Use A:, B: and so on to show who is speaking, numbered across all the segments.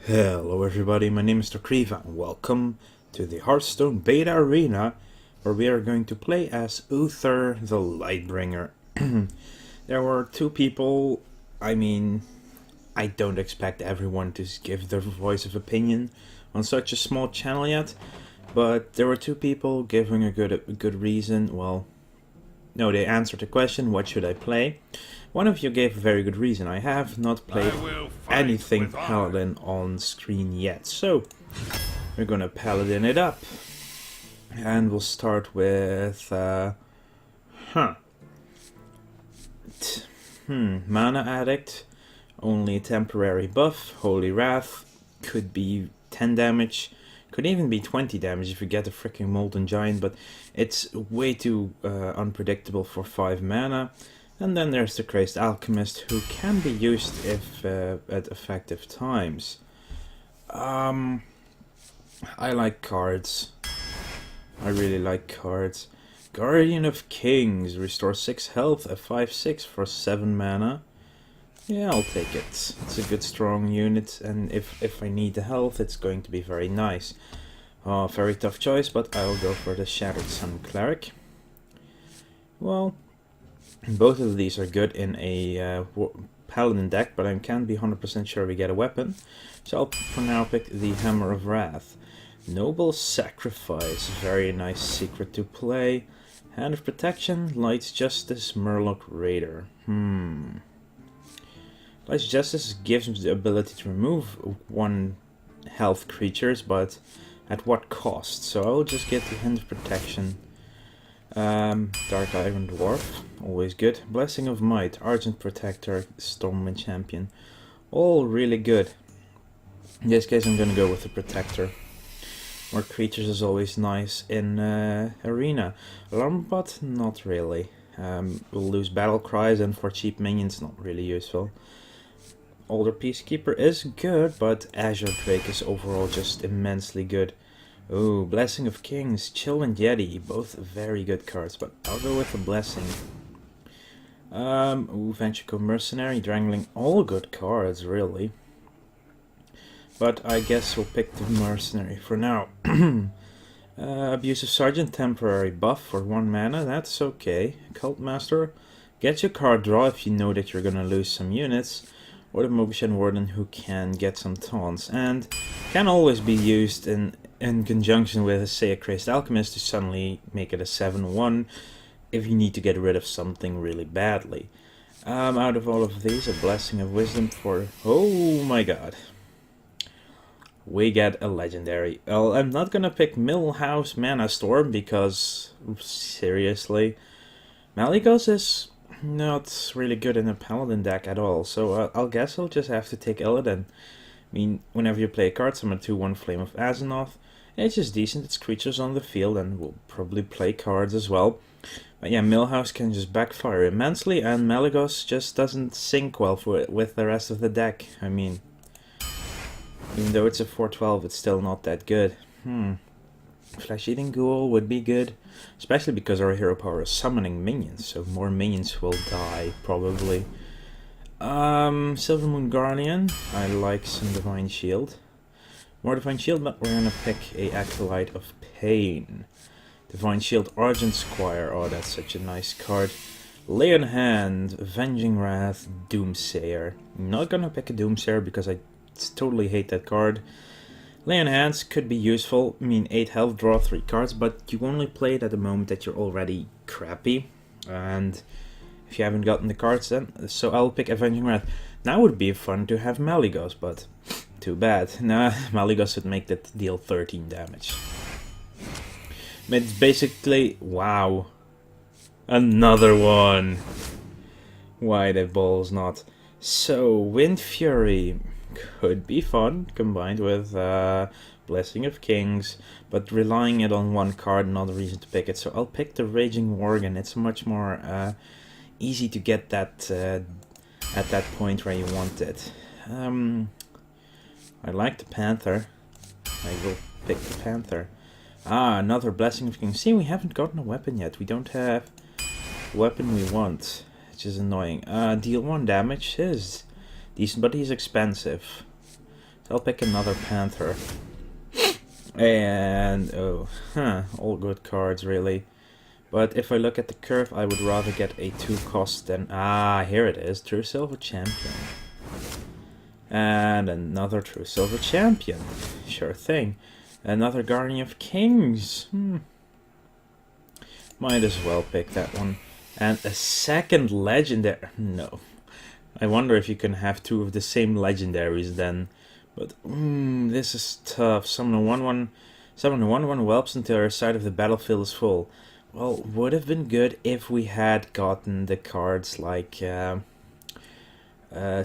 A: Hello everybody, my name is Kriva and welcome to the Hearthstone Beta Arena, where we are going to play as Uther the Lightbringer. There were two people. I don't expect everyone to give their voice of opinion on such a small channel yet, but there were two people giving a good reason. Well, no, they answered the question, what should I play? One of you gave a very good reason. I have not played anything Paladin on screen yet, so we're gonna Paladin it up. And we'll start with Mana Addict, only temporary buff. Holy Wrath, could be 10 damage, could even be 20 damage if you get a freaking Molten Giant, but it's way too unpredictable for 5 mana. And then there's the Crazed Alchemist, who can be used if at effective times. I like cards. I really like cards. Guardian of Kings, restores 6 health, a 5/6 for 7 mana. Yeah, I'll take it. It's a good strong unit, and if I need the health, it's going to be very nice. Very tough choice, but I'll go for the Shattered Sun Cleric. Well, both of these are good in a Paladin deck, but I can't be 100% sure we get a weapon. So I'll for now pick the Hammer of Wrath. Noble Sacrifice, very nice secret to play. Hand of Protection, Light's Justice, Murloc Raider. Light's Justice gives me the ability to remove 1 health creatures, but at what cost? So I'll just get the Hand of Protection. Dark Iron Dwarf, always good. Blessing of Might, Argent Protector, Stormwind Champion, all really good. In this case I'm gonna go with the Protector. More creatures is always nice in Arena. Alarm Bot, not really. We'll lose Battle Cries, and for cheap minions not really useful. Older Peacekeeper is good, but Azure Drake is overall just immensely good. Ooh, Blessing of Kings, Chill and Yeti, both very good cards, but I'll go with the Blessing. Ventrico Mercenary, Drangling, all good cards, really. But I guess we'll pick the Mercenary for now. Abusive Sergeant, temporary buff for 1 mana, that's okay. Cult Master, get your card draw if you know that you're gonna lose some units. Or the Mogishan Warden, who can get some taunts, and can always be used in conjunction with, say, a Crazed Alchemist to suddenly make it a 7/1 if you need to get rid of something really badly. Out of all of these, a Blessing of Wisdom for... oh my god. We get a legendary. Well, I'm not gonna pick Millhouse Mana Storm because, seriously, Malygos is not really good in a Paladin deck at all, so I'll guess I'll just have to take Illidan. I mean, whenever you play a card, summon a 2/1 Flame of Azeroth, it's just decent, it's creatures on the field, and we'll probably play cards as well. But yeah, Millhouse can just backfire immensely, and Malygos just doesn't sync well with the rest of the deck. I mean, even though it's a 4/12, it's still not that good. Flesh-Eating Ghoul would be good, especially because our hero power is summoning minions, so more minions will die, probably. Silvermoon Guardian, I like some Divine Shield. More Divine Shield, but we're gonna pick a Acolyte of Pain. Divine Shield, Argent Squire, oh that's such a nice card. Lay on Hand, Avenging Wrath, Doomsayer. I'm not gonna pick a Doomsayer because I totally hate that card. Lay on Hands could be useful. I mean, 8 health, draw 3 cards, but you only play it at the moment that you're already crappy. And if you haven't gotten the cards then, so I'll pick Avenging Wrath. Now would be fun to have Malygos, but too bad. Nah, Malygos would make that deal 13 damage. But it's basically, wow. Another one. Why the balls not? So, Wind Fury could be fun, combined with Blessing of Kings, but relying it on 1 card, not a reason to pick it, so I'll pick the Raging Worgen. It's much more easy to get that at that point where you want it. I like the Panther. I will pick the Panther. Another Blessing of Kings. See, we haven't gotten a weapon yet. We don't have the weapon we want, which is annoying. Deal 1 damage is decent, but he's expensive. So I'll pick another Panther. And, all good cards really. But if I look at the curve, I would rather get a 2-cost than... Ah, here it is, True Silver Champion. And another True Silver Champion. Sure thing. Another Guardian of Kings. Might as well pick that one. And a second legendary... No. I wonder if you can have 2 of the same legendaries then. But, this is tough. Summon a 1/1 whelps until our side of the battlefield is full. Well, would have been good if we had gotten the cards like, say, the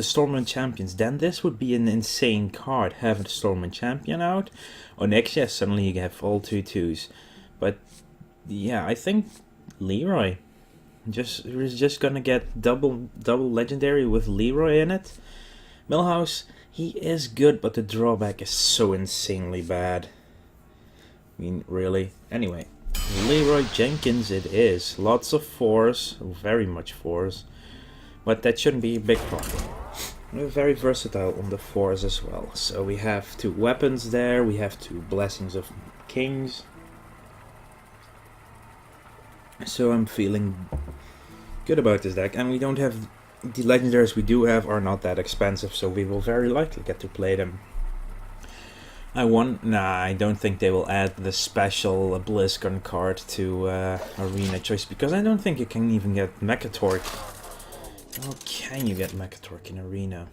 A: Stormwind Champions. Then this would be an insane card, having the Stormwind Champion out. Or next year, suddenly you have all 2/2s. But, yeah, I think Leroy. We're just gonna get double legendary with Leroy in it. Millhouse, he is good, but the drawback is so insanely bad. I mean, really. Anyway, Leroy Jenkins it is. Lots of 4s, very much 4s. But that shouldn't be a big problem. We're very versatile on the 4s as well. So we have 2 weapons there, we have 2 Blessings of Kings. So I'm feeling good about this deck, and we don't have the legendaries we do have are not that expensive, so we will very likely get to play them. I don't think they will add the special BlizzCon card to Arena Choice, because I don't think you can even get Mechatork. How can you get Mechatork in Arena?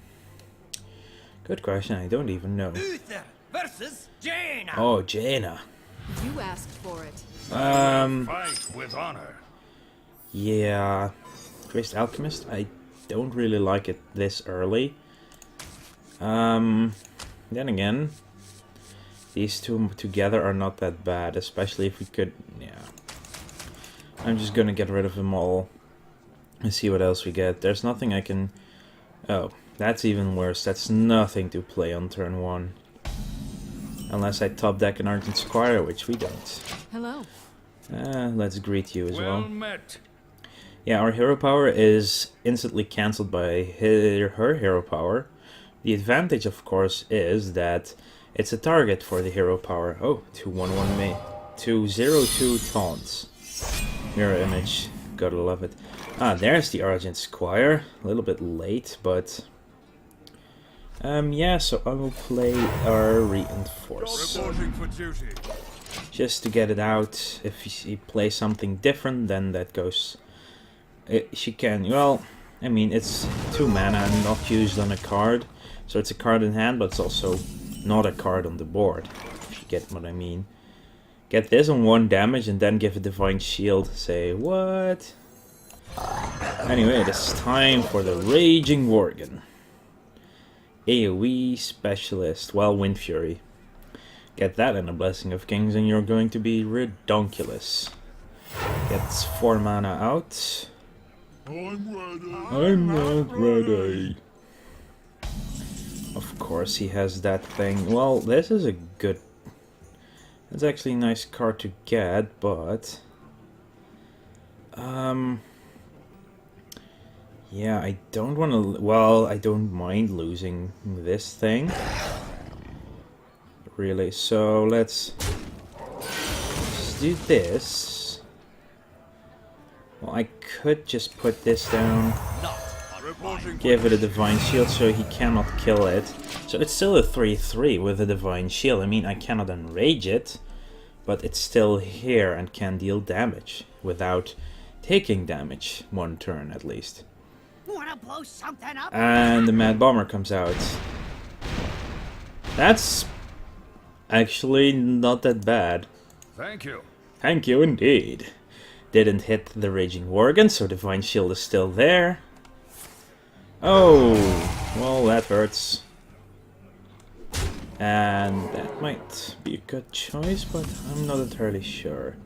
A: Good question, I don't even know.
B: Uther versus Jaina.
A: Oh, Jaina.
C: You asked for it.
B: Fight with honor.
A: Yeah. Crazed Alchemist, I don't really like it this early. Then again, these 2 together are not that bad, especially if we could, yeah. I'm just gonna get rid of them all and see what else we get. There's nothing I can... Oh, that's even worse. That's nothing to play on turn 1. Unless I top deck an Argent Squire, which we don't.
C: Hello.
A: Let's greet you as well.
B: Met.
A: Yeah, our hero power is instantly cancelled by her hero power. The advantage, of course, is that it's a target for the hero power. Oh, 2/1/1 me. 2/0/2 taunts. Mirror image. Gotta love it. Ah, there's the Argent Squire. A little bit late, but... yeah, so I will play our Reinforce.
B: Reporting for duty.
A: Just to get it out. If she plays something different, then that goes... she can, well, I mean, it's 2 mana and not used on a card. So it's a card in hand, but it's also not a card on the board. If you get what I mean. Get this on 1 damage and then give a Divine Shield. Say, what? Anyway, it is time for the Raging Worgen. AoE Specialist, well, Wind Fury. Get that in a Blessing of Kings and you're going to be redonkulous. Gets 4 mana out.
B: I'm ready.
A: I'm not ready. Of course he has that thing. Well, this is a good... It's actually a nice card to get, but... Yeah, I don't want to... Well, I don't mind losing this thing. Really, so let's do this. Well, I could just put this down, give it a Divine Shield so he cannot kill it. So it's still a 3/3 with a Divine Shield. I mean, I cannot enrage it, but it's still here and can deal damage without taking damage 1 turn at least.
B: Wanna blow something up?
A: And the Mad Bomber comes out. That's actually not that bad.
B: Thank you.
A: Thank you indeed. Didn't hit the Raging Worgen, so Divine Shield is still there. Oh, well, that hurts. And that might be a good choice, but I'm not entirely sure.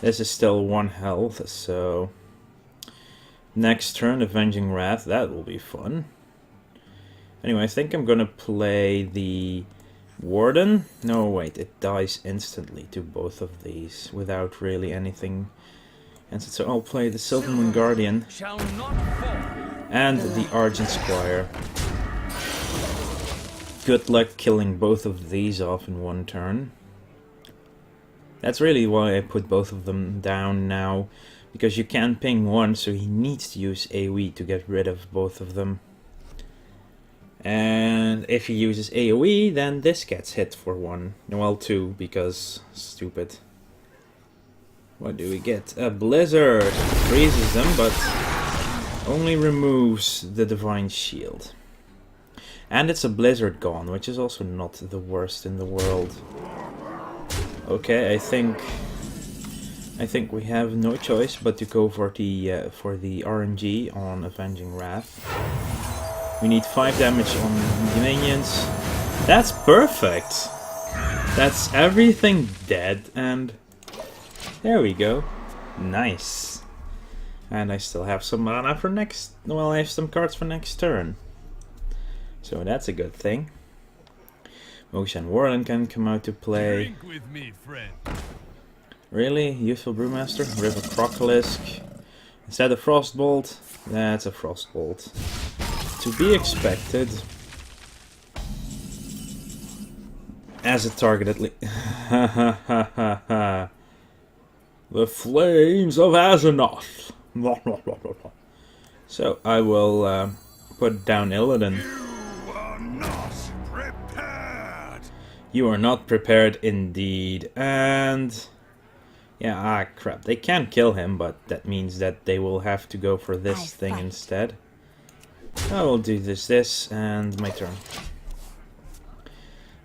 A: This is still 1 health, so... Next turn, Avenging Wrath, that will be fun. Anyway, I think I'm gonna play the Warden. No, wait, it dies instantly to both of these without really anything. And so I'll play the Sylvan Guardian
B: Shall not fall.
A: and the Argent Squire. good luck killing both of these off in one turn. That's really why I put both of them down now, because you can ping one, so he needs to use AoE to get rid of both of them. And if he uses AoE, then this gets hit for 1. Well, 2, because stupid. What do we get? A Blizzard! Freezes them, but only removes the Divine Shield. And it's a Blizzard gone, which is also not the worst in the world. Okay, I think we have no choice but to go for the RNG on Avenging Wrath. We need 5 damage on the minions. That's perfect! That's everything dead, and there we go. Nice. And I still have some mana for next... Well, I have some cards for next turn. So that's a good thing. Mokshan Warden can come out to play.
B: Drink with me, friend.
A: Really? Useful Brewmaster? River Crocolisk. Instead of Frostbolt? That's a Frostbolt. To be expected. As a target at least. The Flames of Azeroth. So I will put down Illidan.
B: You are not prepared.
A: You are not prepared indeed. And yeah, crap. They can kill him, but that means that they will have to go for this thing instead. I will do this, and my turn.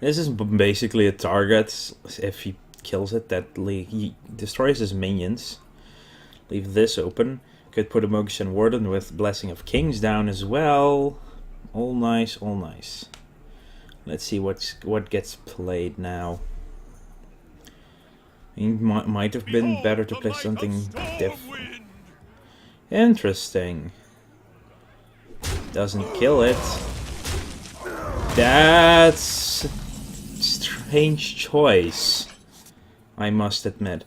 A: This is basically a target. If he kills it, that he destroys his minions. Leave this open. Could put a Mokshan Warden with Blessing of Kings down as well. All nice, all nice. Let's see what gets played now. It might have been better to play something different. Interesting. Doesn't kill it. That's a strange choice, I must admit.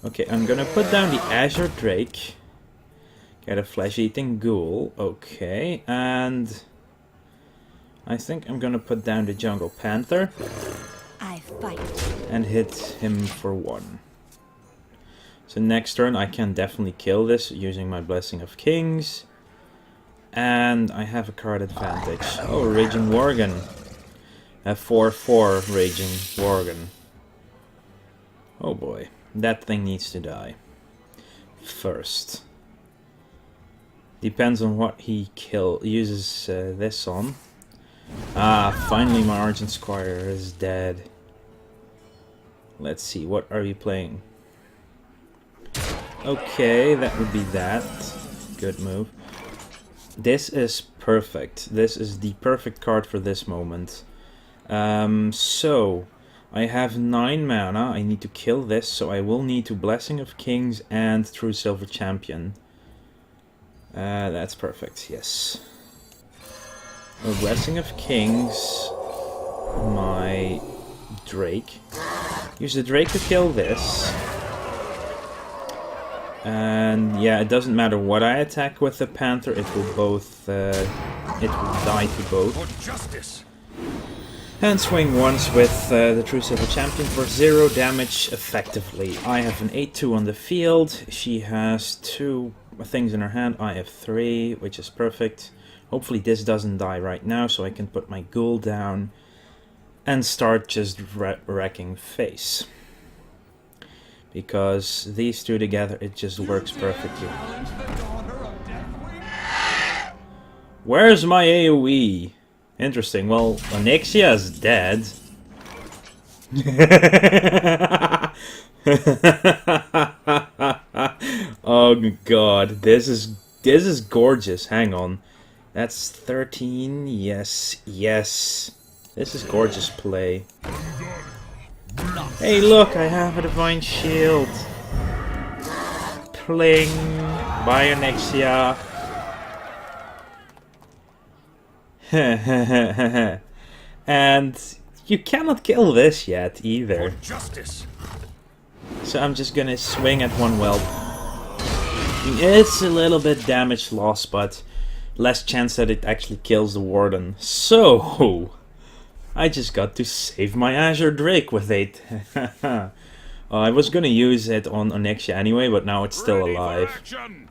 A: Okay, I'm gonna put down the Azure Drake. Get a Flesh-Eating Ghoul. Okay, and I think I'm gonna put down the Jungle Panther.
C: I fight.
A: And hit him for 1. So next turn I can definitely kill this using my Blessing of Kings. And I have a card advantage. Oh, Raging Worgen. A 4/4 Raging Worgen. Oh boy, that thing needs to die. First. Depends on what he uses this on. Ah, finally my Argent Squire is dead. Let's see, what are we playing? Okay, that would be that. Good move. This is perfect. This is the perfect card for this moment. So, I have 9 mana. I need to kill this, so I will need to Blessing of Kings and True Silver Champion. That's perfect, yes. A Blessing of Kings. My Drake. Use the Drake to kill this. And yeah, it doesn't matter what I attack with the Panther, it will both, it will die to both.
B: For justice.
A: And swing once with the True Silver Champion for 0 damage effectively. I have an 8/2 on the field, she has 2 things in her hand, I have 3, which is perfect. Hopefully this doesn't die right now, so I can put my ghoul down and start just wrecking face. Because these two together, it just works perfectly. Where's my AoE? Interesting. Well, Onyxia is dead. Oh god, this is gorgeous. Hang on. That's 13. Yes, yes. This is gorgeous play. Hey look, I have a Divine Shield. Pling. Bye, Onyxia. And you cannot kill this yet either.
B: For justice.
A: So I'm just gonna swing at one whelp. It's a little bit damage loss, but less chance that it actually kills the Warden. So I just got to save my Azure Drake with 8. I was gonna use it on Onyxia anyway, but now it's still
B: Ready for
A: alive.
B: action.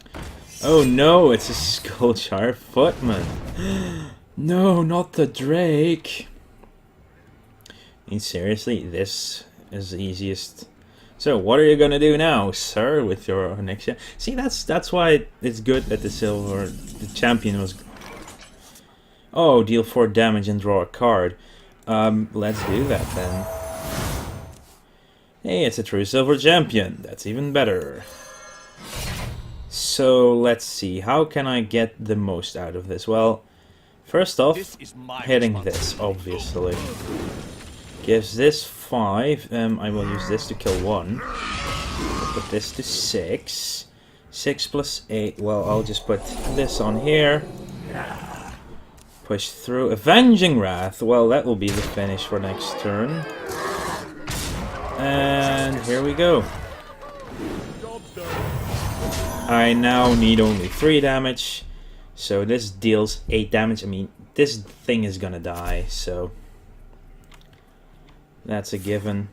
A: Oh no, it's a Skullshire Footman. No, not the Drake. I mean, seriously, this is the easiest. So, what are you gonna do now, sir, with your Onyxia? See, that's why it's good that the champion was. Oh, deal 4 damage and draw a card. Let's do that then. Hey, it's a true silver champion. That's even better. So, let's see. How can I get the most out of this? Well, first off,
B: This is my
A: hitting this, obviously. Gives this 5. I will use this to kill 1. Put this to 6. 6 plus 8. Well, I'll just put this on here. Push through. Avenging Wrath. Well, that will be the finish for next turn. And here we go. I now need only 3 damage. So this deals 8 damage. I mean, this thing is gonna die, so... That's a given.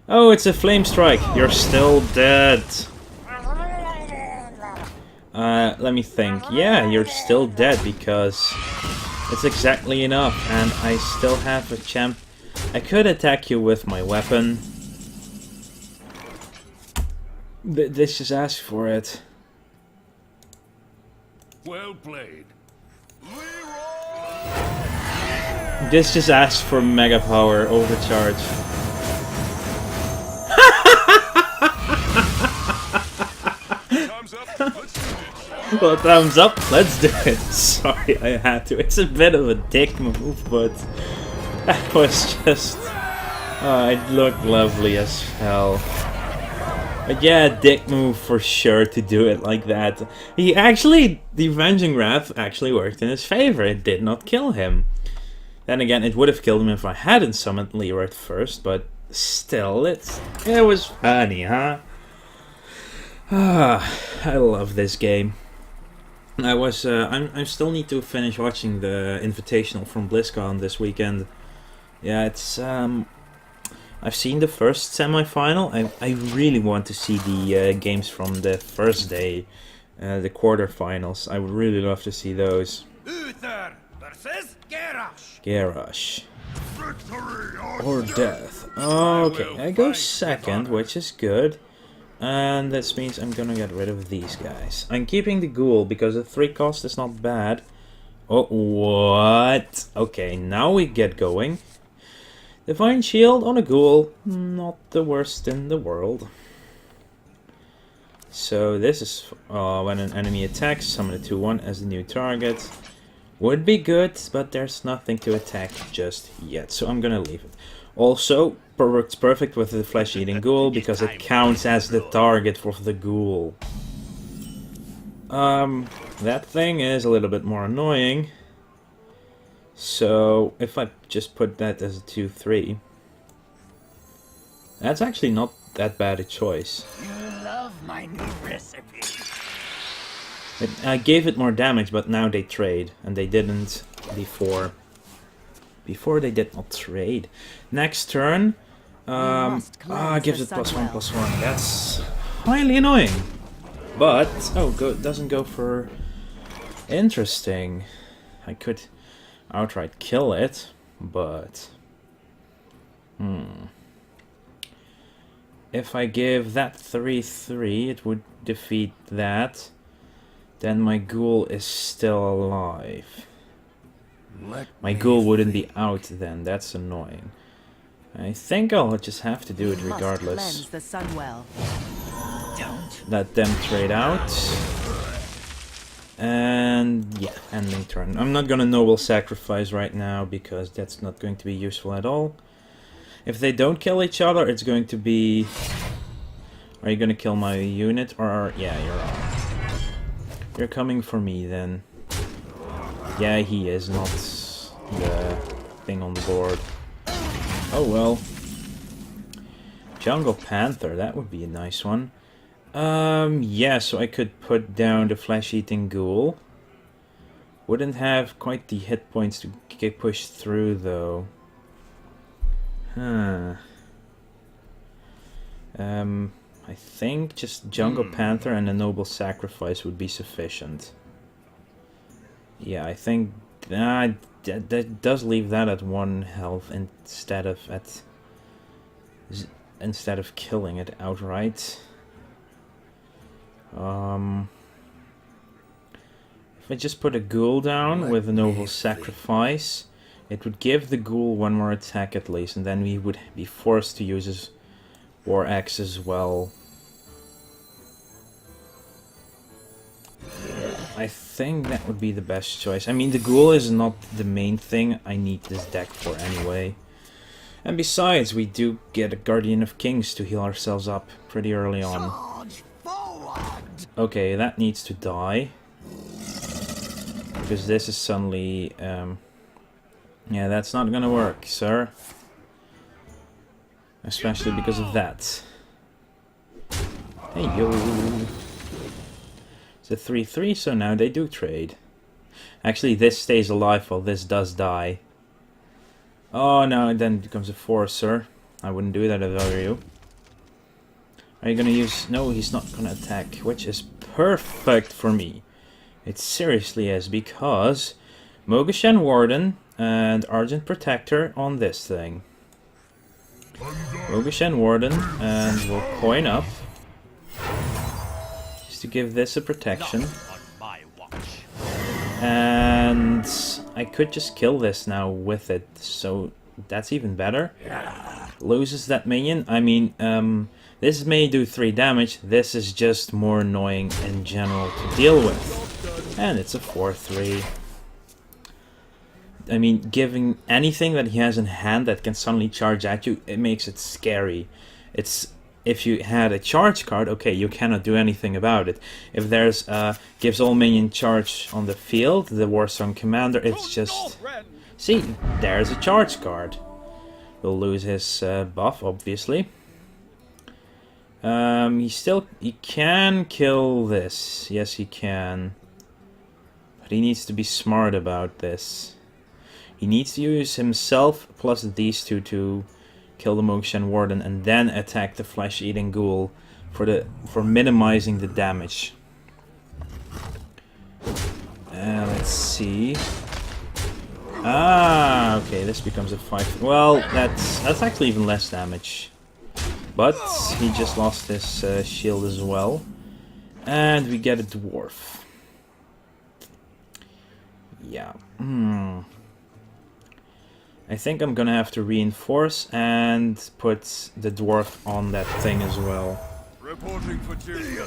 A: Oh, it's a Flame Strike. You're still dead. Let me think. Yeah, you're still dead because it's exactly enough. And I still have a champ. I could attack you with my weapon. This just asks for it.
B: Well played.
A: This just asks for Mega Power Overcharge.
B: Thumbs up. Let's do this.
A: Well, thumbs up, let's do it. Sorry, I had to. It's a bit of a dick move, but that was just... it looked lovely as hell. But yeah, dick move for sure to do it like that. He actually, the Avenging Wrath actually worked in his favor. It did not kill him. Then again, it would have killed him if I hadn't summoned Leroy first, but still, it was funny, huh? I love this game. I still need to finish watching the Invitational from BlizzCon this weekend. Yeah, it's I've seen the first semi-final. I really want to see the games from the first day, the quarterfinals. I would really love to see those.
B: Uther versus Garrosh.
A: Garrosh.
B: Victory
A: Or death. Okay, I go second, which is good. And this means I'm gonna get rid of these guys. I'm keeping the ghoul because the 3 cost is not bad. Oh, what? Okay, now we get going. Divine Shield on a ghoul. Not the worst in the world. So this is when an enemy attacks, summon a 2/1 as the new target. Would be good, but there's nothing to attack just yet, so I'm gonna leave it. Also, works perfect with the flesh-eating ghoul because it counts as the target for the ghoul. That thing is a little bit more annoying. So, if I just put that as a 2/3, that's actually not that bad a choice.
D: You love my new recipe.
A: I gave it more damage, but now they trade, and they didn't before. Before they did not trade. Next turn, gives it +1/+1. That's highly annoying. But oh, doesn't go for interesting. I could outright kill it, but if I give that 3/3, it would defeat that. Then my ghoul is still alive. My ghoul wouldn't be out then. That's annoying. I think I'll just have to do it regardless.
C: The sun well.
A: Let them trade out. And yeah, ending turn. I'm not gonna Noble Sacrifice right now because that's not going to be useful at all. If they don't kill each other, it's going to be... Are you gonna kill my unit? Or yeah, you're coming for me then. Yeah, he is not the thing on the board. Oh well. Jungle Panther, that would be a nice one. Yeah, so I could put down the flesh-eating ghoul. Wouldn't have quite the hit points to get pushed through though. Huh. I think just Jungle Panther and a Noble Sacrifice would be sufficient. Yeah, I think that does leave that at 1 health instead of killing it outright. If I just put a ghoul down with a Noble Sacrifice, it would give the ghoul 1 more attack at least, and then we would be forced to use his War Axe as well. I think that would be the best choice. I mean, the ghoul is not the main thing I need this deck for anyway. And besides, we do get a Guardian of Kings to heal ourselves up pretty early on.
D: Charge forward!
A: Okay, that needs to die. Because this is suddenly... yeah, that's not gonna work, sir. Especially because of that. Hey, yo! It's a 3-3, so now they do trade. Actually, this stays alive while this does die. Oh, no, it then becomes a 4, sir. I wouldn't do that if I were you. Are you gonna use... No, he's not gonna attack, which is perfect for me. It seriously is, because Mogashen Warden and Argent Protector on this thing. Mogashen Warden, and we'll coin up. Just to give this a protection. And I could just kill this now with it, so that's even better. Loses that minion. I mean, this may do 3 damage. This is just more annoying in general to deal with. And it's a 4-3. I mean, giving anything that he has in hand that can suddenly charge at you, it makes it scary. It's... If you had a charge card, okay, you cannot do anything about it. If there's gives all minion charge on the field, the Warsong Commander, it's just... See, there's a charge card. We'll lose his buff, obviously. He can kill this. Yes, he can. But he needs to be smart about this. He needs to use himself plus these two to kill the Mogashen Warden and then attack the flesh-eating ghoul for minimizing the damage. Let's see. Ah, okay, this becomes a 5. Well, that's actually even less damage. But he just lost his shield as well. And we get a dwarf. Yeah. I think I'm gonna have to reinforce and put the dwarf on that thing as well.
B: Reporting for duty.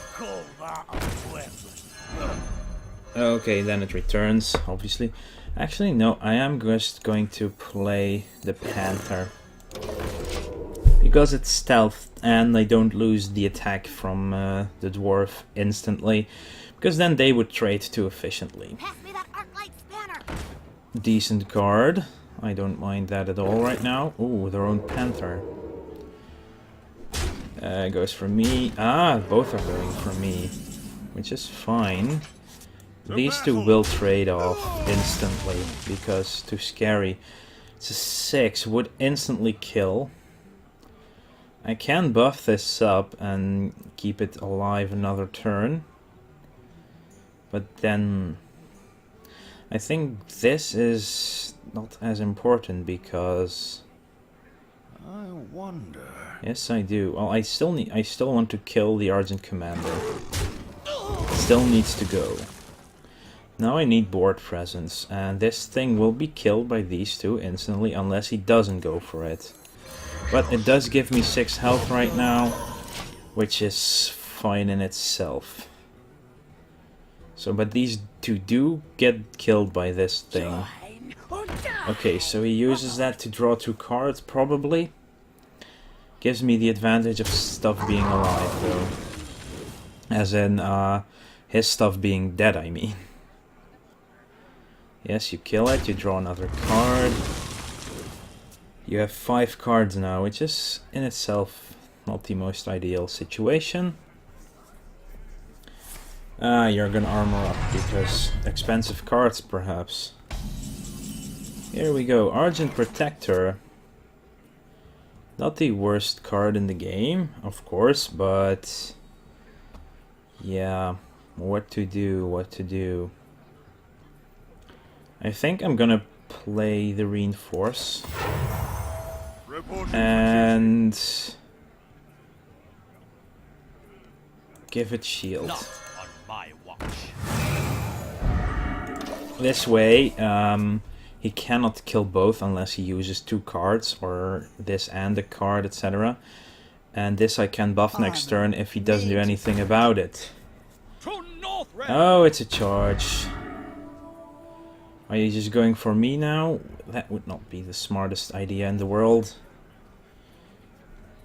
A: Okay, then it returns, obviously. Actually, no, I am just going to play the Panther. Because it's stealth and I don't lose the attack from the dwarf instantly. Because then they would trade too efficiently.
C: Pass me that Arclight spanner.
A: Decent card. I don't mind that at all right now. Ooh, their own Panther. Goes for me. Ah, both are going for me. Which is fine. These two will trade off instantly, because too scary. It's a 6, would instantly kill. I can buff this up and keep it alive another turn. But then... I think this is not as important because...
B: I wonder...
A: Yes, I do. Well, I still want to kill the Argent Commander. Still needs to go. Now I need board presence, and this thing will be killed by these two instantly unless he doesn't go for it. But it does give me 6 health right now, which is fine in itself. So, but these two do get killed by this thing. Okay, so he uses that to draw 2 cards, probably. Gives me the advantage of stuff being alive, though. As in, his stuff being dead, I mean. Yes, you kill it, you draw another card. You have 5 cards now, which is, in itself, not the most ideal situation. You're gonna armor up because expensive cards, perhaps. Here we go, Argent Protector. Not the worst card in the game, of course, but yeah, what to do. I think I'm gonna play the Reinforce
B: Reporting
A: and give it shield.
D: Not on my watch.
A: This way, he cannot kill both unless he uses 2 cards, or this and a card, etc. And this I can buff next turn if he doesn't do anything about it.
D: To north,
A: Oh, it's a charge. Are you just going for me now? That would not be the smartest idea in the world.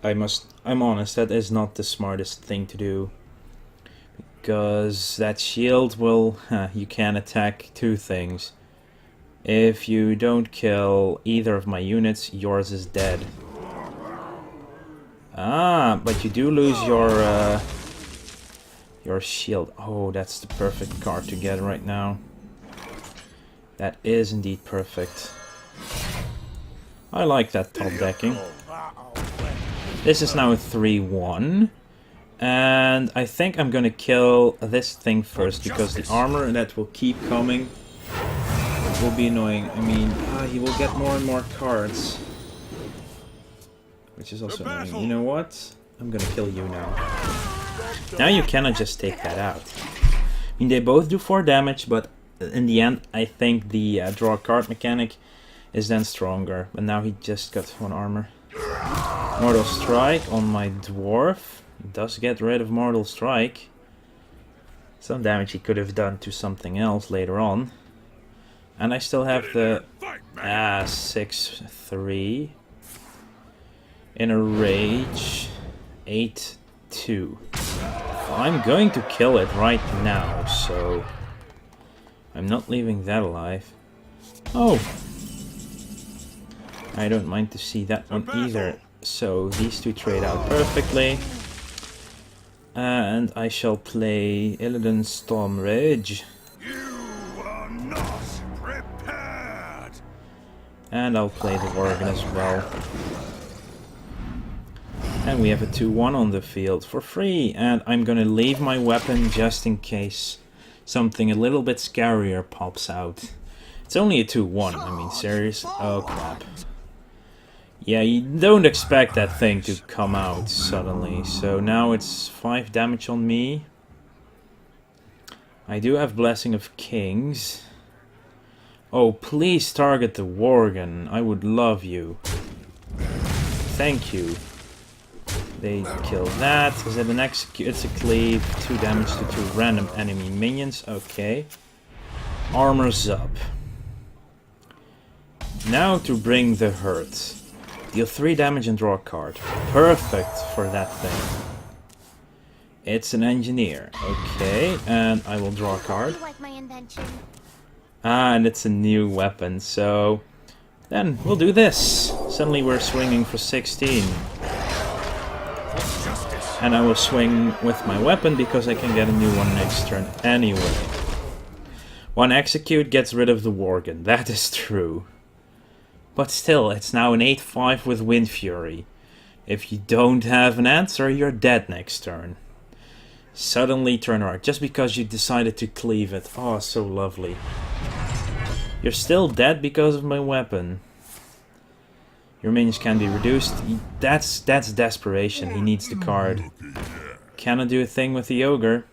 A: I'm honest, that is not the smartest thing to do. Because that shield will, you can attack 2 things. If you don't kill either of my units, yours is dead. Ah, but you do lose your shield. Oh, that's the perfect card to get right now. That is indeed perfect. I like that top decking. This is now a 3-1. And I think I'm gonna kill this thing first, because the armor that will keep coming will be annoying. I mean, he will get more and more cards. Which is also annoying. You know what? I'm gonna kill you now. Now you cannot just take that out. I mean, they both do 4 damage, but in the end, I think the draw a card mechanic is then stronger. But now he just got 1 armor. Mortal Strike on my dwarf. Does get rid of Mortal Strike. Some damage he could have done to something else later on. And I still have the 6-3 in a rage. 8-2. I'm going to kill it right now, so I'm not leaving that alive. Oh, I don't mind to see that one either. So these 2 trade out perfectly. And I shall play Illidan Storm Rage.
B: You are not prepared.
A: And I'll play the Worgen as well. And we have a 2-1 on the field for free. And I'm gonna leave my weapon just in case something a little bit scarier pops out. It's only a 2-1, I mean, serious? Oh crap. Yeah, you don't expect that thing to come out suddenly. So now it's 5 damage on me. I do have Blessing of Kings. Oh, please target the Worgen. I would love you. Thank you. They kill that. Is it an execute? It's a cleave. 2 damage to 2 random enemy minions. Okay. Armor's up. Now to bring the hurt. Deal 3 damage and draw a card. Perfect for that thing. It's an engineer. Okay, and I will draw a card.
C: You like my invention?
A: Ah, and it's a new weapon, so then we'll do this. Suddenly we're swinging for 16. And I will swing with my weapon because I can get a new one next turn anyway. 1 execute gets rid of the Worgen, that is true. But still, it's now an 8-5 with Wind Fury. If you don't have an answer, you're dead next turn. Suddenly turn right, just because you decided to cleave it. Oh, so lovely. You're still dead because of my weapon. Your minions can be reduced. That's desperation, he needs the card. Cannot do a thing with the ogre.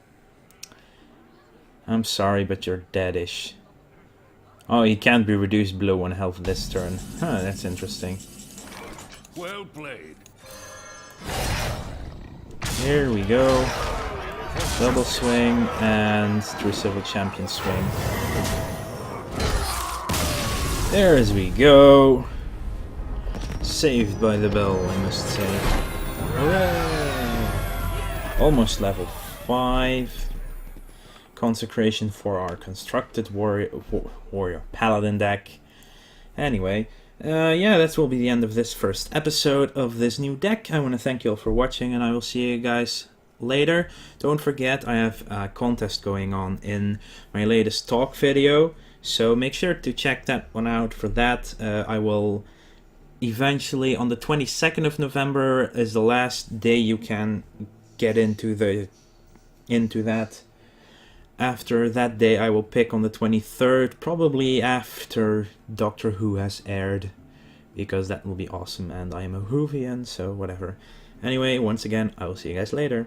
A: I'm sorry, but you're deadish. Oh, he can't be reduced below 1 health this turn. Huh, that's interesting.
B: Well played.
A: Here we go. Double swing and True Civil Champion swing. There as we go. Saved by the bell, I must say. Hooray! Almost level 5. Consecration for our constructed warrior Paladin deck. Anyway, yeah, that will be the end of this first episode of this new deck. I want to thank you all for watching, and I will see you guys later. Don't forget, I have a contest going on in my latest talk video, so make sure to check that one out. For that, I will eventually on the 22nd of November is the last day you can get into that. After that day I will pick on the 23rd, probably after Doctor Who has aired, because that will be awesome and I am a Whovian, so whatever. Anyway, once again, I will see you guys later.